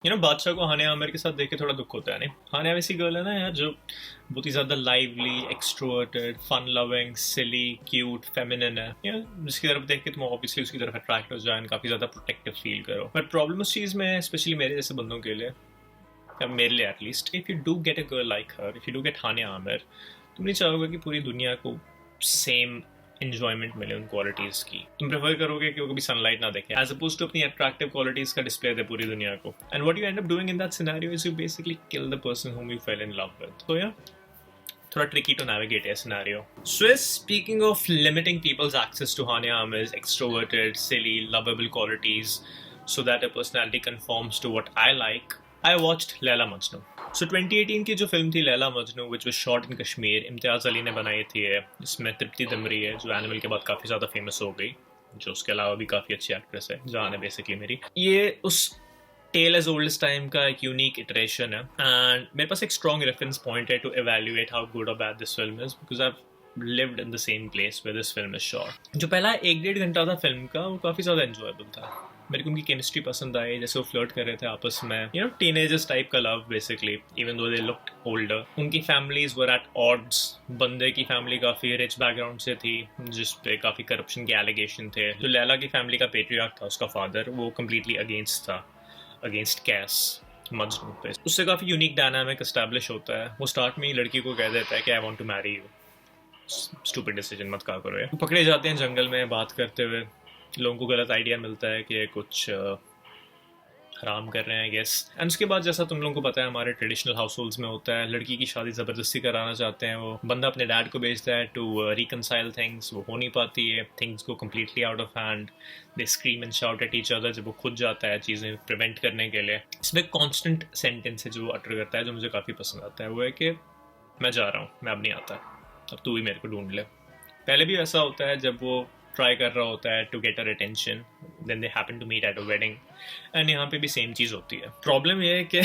बादशाह को हानिया आमिर के साथ देख के थोड़ा दुख होता है नहीं। हानिया वैसी गर्ल है ना यार, जो बहुत ही ज्यादा लाइवली, एक्सट्रोवर्टेड, फन लविंग, सिली, क्यूट, फेमिनिन है। जिसकी तरफ देख के तुम ऑब्वियसली उसकी तरफ अट्रैक्ट हो जाए एंड काफी ज्यादा प्रोटेक्टिव फील करो। बट प्रॉब्लम उस चीज में है, स्पेशली मेरे जैसे बंदों के लिए, या मेरे लिए at least, if you do get a girl like her, if you do get Hania Aamir, तुम नहीं चाहोगे कि पूरी दुनिया को सेम इंजॉयमेंट मिले उन क्वालिटीज की। तुम प्रेफर करोगे कि वो कभी सनलाइट ना देखे, एज अपोज टू अपनी अट्रैक्टिव क्वालिटीज का डिस्प्ले दे पूरी दुनिया को। And what you and up doing in that scenario is you basically kill the person whom you fell in love with. So yeah, थोड़ा tricky to navigate a scenario. Swiss, speaking of limiting people's access to Hania Amir's extroverted, silly, lovable qualities so that a personality conforms to what I like, I watched Laila Majnu. So 2018 की जो film थी Laila Majnu, which was shot in Kashmir, इम्तियाज़ अली ने बनाई थी। इसमें तृप्ति दिमरी है, जो animal के बाद काफ़ी ज़्यादा फेमस हो गई, जो उसके अलावा भी काफ़ी अच्छी एक्ट्रेस है, जान है बेसिकली मेरी। ये उस टेल एज ओल्डेस्ट टाइम का एक यूनिक इटरेशन है, एंड मेरे पास एक स्ट्रॉन्ग रेफरेंस पॉइंट है टू एवेल्युएट हाउ गुड और bad this film is, because I lived in the same place where this film is shot. जो पहला 1-1.5 घंटा था फिल्म का, वो काफ़ी ज़्यादा enjoyable था। मेरे को उनकी केमिस्ट्री पसंद आई, जैसे वो फ्लर्ट कर रहे थे आपस में, टीनेजर्स टाइप का love basically, even though they looked older. उनकी फैमिलीज वर एट ऑड्स। बंदे की फैमिली काफ़ी रिच बैकग्राउंड से थी, जिस पे काफ़ी करप्शन के एलिगेशन थे। जो लैला की फैमिली का पेट्रियार्क था, उसका फादर, वो कम्प्लीटली अगेंस्ट था, अगेंस्ट कैस मजनू पे। उससे काफ़ी यूनिक डायनामिक एस्टैब्लिश होता है। वो स्टार्ट में ही लड़की को कह देता है कि I want to marry you, stupid decision मत कहा करो। ये पकड़े जाते हैं जंगल में बात करते हुए, लोगों को गलत आइडिया मिलता है कि कुछ हराम कर रहे हैं गेस। एंड उसके बाद जैसा तुम लोगों को पता है हमारे ट्रेडिशनल हाउस होल्ड्स में होता है, लड़की की शादी ज़बरदस्ती कराना चाहते हैं। वो बंदा अपने डैड को भेजता है टू रिकनसाइल थिंग्स, वो हो नहीं पाती है, things go completely out of hand, they scream and shout at each other. जब वो खुद जाता है चीज़ें प्रिवेंट करने के लिए, इसमें कॉन्स्टेंट सेंटेंस है जो अटर करता है, जो मुझे काफ़ी पसंद आता है। वो है कि मैं जा रहा हूँ, मैं अब नहीं आता, अब तू ही मेरे को ढूंढ ले। पहले भी ऐसा होता है जब वो ट्राई कर रहा होता है to get her attention, then they happen to meet at a wedding, and यहाँ पे भी सेम चीज़ होती है। प्रॉब्लम ये है कि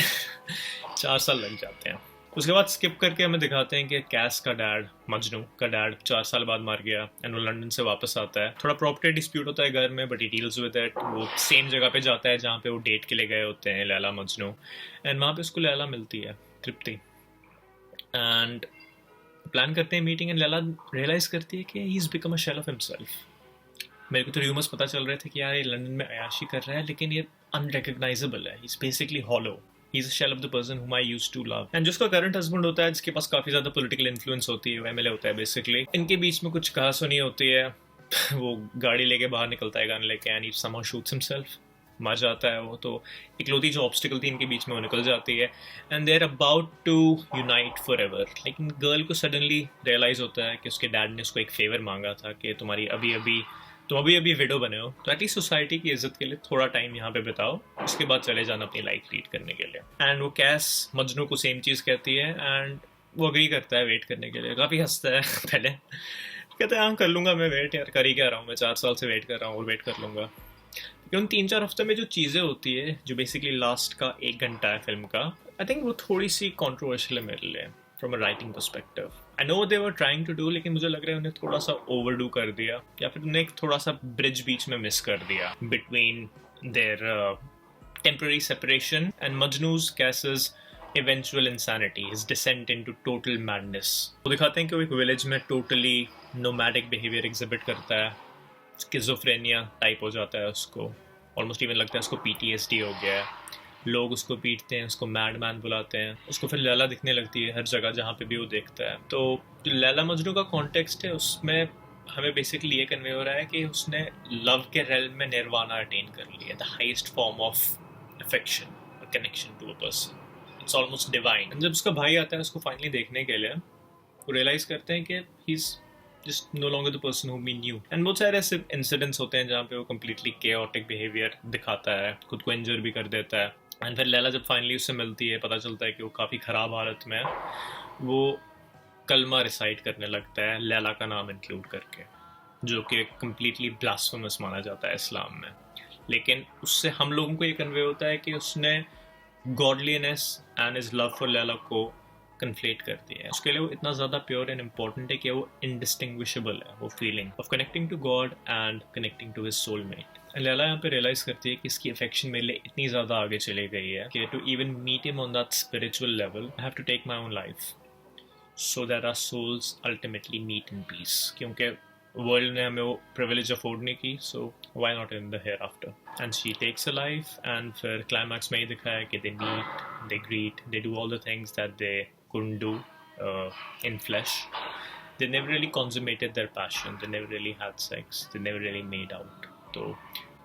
4 साल लग जाते हैं। उसके बाद स्किप करके हमें दिखाते हैं कि कैस का डैड, मजनू का डैड, 4 साल बाद मार गया, एंड वो लंदन से वापस आता है। थोड़ा प्रॉपर्टी डिस्प्यूट होता है घर में, but he deals with it. वो सेम जगह पे जाता है जहाँ पे वो डेट के लिए गए होते हैं, लैला मजनू, एंड वहाँ पे उसको लैला मिलती है, तृप्ति, एंड प्लान करते हैं मीटिंग, एंड लैला रियलाइज करती है कि he is become a shell of himself. मेरे को तो र्यूमर्स पता चल रहे थे कि यार ये लंदन में अयाशी कर रहा है, लेकिन ये अनरिकग्नाइजेबल है, is basically hollow, he is a shell of the person whom I used to love. And जिसका करंट हस्बैंड होता है, जिसके पास काफ़ी ज़्यादा पॉलिटिकल इन्फ्लुएंस होती है, वो एमएलए होता है बेसिकली। इनके बीच में कुछ कहा सुनी होती है। वो गाड़ी लेके बाहर निकलता है, गाने लेके, and he somehow shoots himself, मर जाता है वो। तो इकलौती जो ऑब्स्टिकल थी इनके बीच में वो निकल जाती है, and they are about to unite forever. लेकिन गर्ल को सडनली रियलाइज होता है कि उसके डैड ने उसको एक फेवर मांगा था कि तुम अभी अभी विडो बने हो, तो एटलीस्ट सोसाइटी की इज्जत के लिए थोड़ा टाइम यहाँ पे बिताओ, उसके बाद चले जाना अपनी लाइफ लीड करने के लिए। एंड वो कैस मजनू को सेम चीज़ कहती है, एंड वो अग्री करता है वेट करने के लिए। काफ़ी हंसता है पहले, कहते हैं हाँ कर लूँगा मैं वेट, यार कर ही क्या रहा हूँ मैं, 4 साल से वेट कर रहा हूँ और वेट कर लूँगा। लेकिन उन 3-4 हफ्ते में जो चीज़ें होती है, जो बेसिकली लास्ट का 1 घंटा है फिल्म का, आई थिंक वो थोड़ी सी कॉन्ट्रोवर्शियल है मेरे लिए from a writing perspective. I know they were trying to do, लेकिन मुझे लग रहा है उन्हें थोड़ा सा ओवरडू कर दिया, या फिर उन्हें एक थोड़ा सा ब्रिज बीच में मिस कर दिया between their temporary separation and Majnu's cases eventual insanity, his descent into total madness. वो दिखाते हैं कि वो एक विलेज में टोटली नोमैडिक बिहेवियर एग्जिबिट करता है, स्किज़ोफ्रेनिया टाइप हो जाता है उसको, ऑलमोस्ट इवन लगता है उसको पीटीएसडी हो गया है। लोग उसको पीटते हैं, उसको मैड मैन बुलाते हैं, उसको फिर लैला दिखने लगती है हर जगह जहाँ पे भी वो देखता है। तो जो लैला मजनू का कॉन्टेक्स्ट है, उसमें हमें बेसिकली ये कन्वे हो रहा है कि उसने लव के रेल्म में निर्वाणा अटेन कर लिया, the highest form of affection और connection to a person, it's almost divine. जब उसका भाई आता है उसको फाइनली देखने के लिए, वो रियलाइज करते हैं कि he is just no longer the person whom he knew. And बहुत सारे ऐसे इंसिडेंट्स होते हैं जहाँ पे वो कम्प्लीटली केओटिक बिहेवियर दिखाता है, खुद को इंजर भी कर देता है। एंड फिर लैला जब फाइनली उससे मिलती है, पता चलता है कि वो काफ़ी ख़राब हालत में है। वो कलमा रिसाइट करने लगता है लैला का नाम इंक्लूड करके, जो कि कम्प्लीटली ब्लास्फेमस माना जाता है इस्लाम में। लेकिन उससे हम लोगों को ये कन्वे होता है कि उसने godliness and his love for Laila को कन्फ्लेट कर दिया है। उसके लिए वो इतना ज़्यादा प्योर एंड इम्पोर्टेंट है कि वो इनडिस्टिंग्विशेबल है, वो feeling of connecting to God and connecting to his soulmate. Laila यहाँ पे रियलाइज करती है कि इसकी अफेक्शन मेरे लिए इतनी ज़्यादा आगे चली गई है कि to even meet him on that spiritual level I have to take my own life so that our souls ultimately meet in peace. क्योंकि वर्ल्ड ने हमें वो प्रिविलेज अफोर्ड नहीं की, so why not in the hereafter. And she takes a life and फिर climax में ही दिखाया कि they meet, they greet, they do all the things that they couldn't do in flesh. They never really consummated their passion. They never really had sex. They never really made out.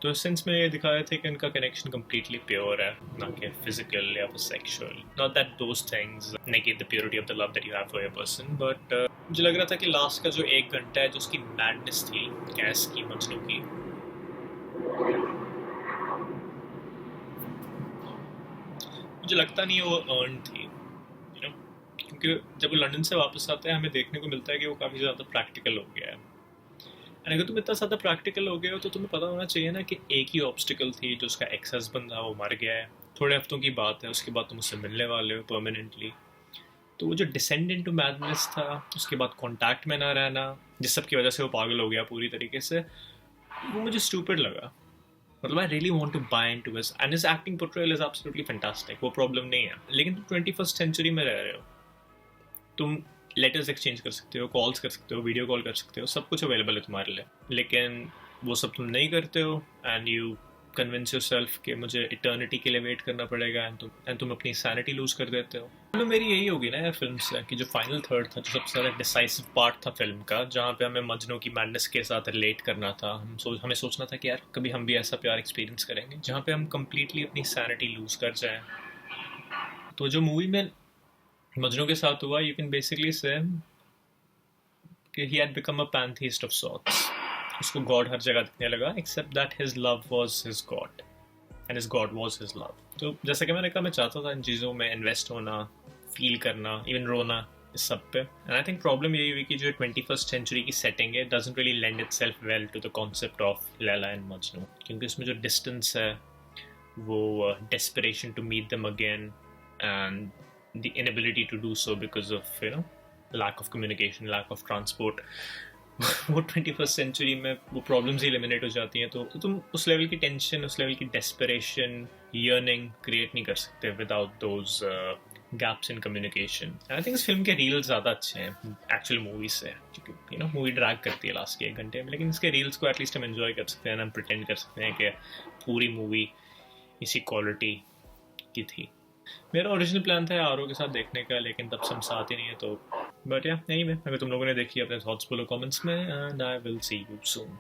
तो sense में ये दिखाया था कि उनका connection completely pure है, ना कि फिजिकल या फिर sexual. Not that those things negate the purity of the love that you have for your person, but मुझे लग रहा था कि लास्ट का जो 1 घंटा है जो उसकी मैडनेस थी गैस की, मजनू की, मुझे लगता नहीं वो अर्न थी, क्योंकि जब वो लंदन से वापस आता है हमें देखने को मिलता है कि वो काफ़ी ज़्यादा प्रैक्टिकल हो गया है। एंड अगर तुम इतना ज़्यादा प्रैक्टिकल हो गए हो तो तुम्हें पता होना चाहिए ना कि एक ही ऑब्स्टिकल थी जो उसका एक्स हस्बैंड था, वो मर गया है, थोड़े हफ्तों की बात है, उसके बाद तुम उससे मिलने वाले हो परमानेंटली। तो वो जो डिसेंड इनटू मैडनेस था, उसके बाद कॉन्टैक्ट में ना रहना, जिस सब की वजह से वो पागल हो गया पूरी तरीके से, वो मुझे स्टूपिड लगा। मतलब I really want to buy into his, and his acting portrayal is absolutely fantastic, वो प्रॉब्लम नहीं है। लेकिन तुम 21st सेंचुरी में रह रहे हो, तुम लेटर्स एक्सचेंज कर सकते हो, कॉल्स कर सकते हो, वीडियो कॉल कर सकते हो, सब कुछ अवेलेबल है तुम्हारे लिए, लेकिन वो सब तुम नहीं करते हो। एंड यू कन्विंस योरसेल्फ कि मुझे इटर्निटी के लिए वेट करना पड़ेगा, एंड तुम अपनी सैनिटी लूज कर देते हो। तो मेरी यही होगी ना यार फिल्म से, कि जो फाइनल थर्ड था, जो सबसे ज़्यादा डिसाइसिव पार्ट था फिल्म का, जहाँ पे हमें मजनू की मैडनेस के साथ रिलेट करना था, हमें सोचना था कि यार कभी हम भी ऐसा प्यार एक्सपीरियंस करेंगे जहाँ पे हम कम्प्लीटली अपनी सैनिटी लूज कर जाएं। तो जो मूवी में मजनू के साथ हुआ, यू कैन बेसिकली से कि he had become a pantheist of sorts. उसको गॉड हर जगह दिखने लगा, except that his love was his god and his god was his love. तो जैसा कि मैंने कहा, मैं चाहता था इन चीज़ों में इन्वेस्ट होना, फील करना, इवन रोना, इस सब पे। एंड आई थिंक प्रॉब्लम यही हुई कि जो 21st सेंचुरी की सेटिंग है doesn't really lend itself well to the concept of Laila and Majnu, क्योंकि इसमें जो डिस्टेंस है, वो desperation to meet them again and the inability to do so because of, you know, lack of communication, lack of transport, वो 21st century में वो problems ही eliminate हो जाती हैं। तो तुम उस लेवल की टेंशन, उस लेवल की डेस्परेशन, यर्निंग क्रिएट नहीं कर सकते without those gaps in communication. I think इस फिल्म के रील्स ज़्यादा अच्छे हैं एक्चुअल मूवीज से, क्योंकि यू नो मूवी ड्रैग करती है लास्ट के 1 घंटे में, लेकिन इसके रील्स को एटलीस्ट हम एंजॉय कर सकते हैं, हम प्रिटेंड कर सकते हैं कि पूरी मूवी इसी क्वालिटी की थी। मेरा ओरिजिनल प्लान था आरओ के साथ देखने का, लेकिन तब से हम साथ ही नहीं है, तो बट या नहीं में अगर तुम लोगों ने देखी अपने थॉट्स बोलो कमेंट्स में, and I will see you soon.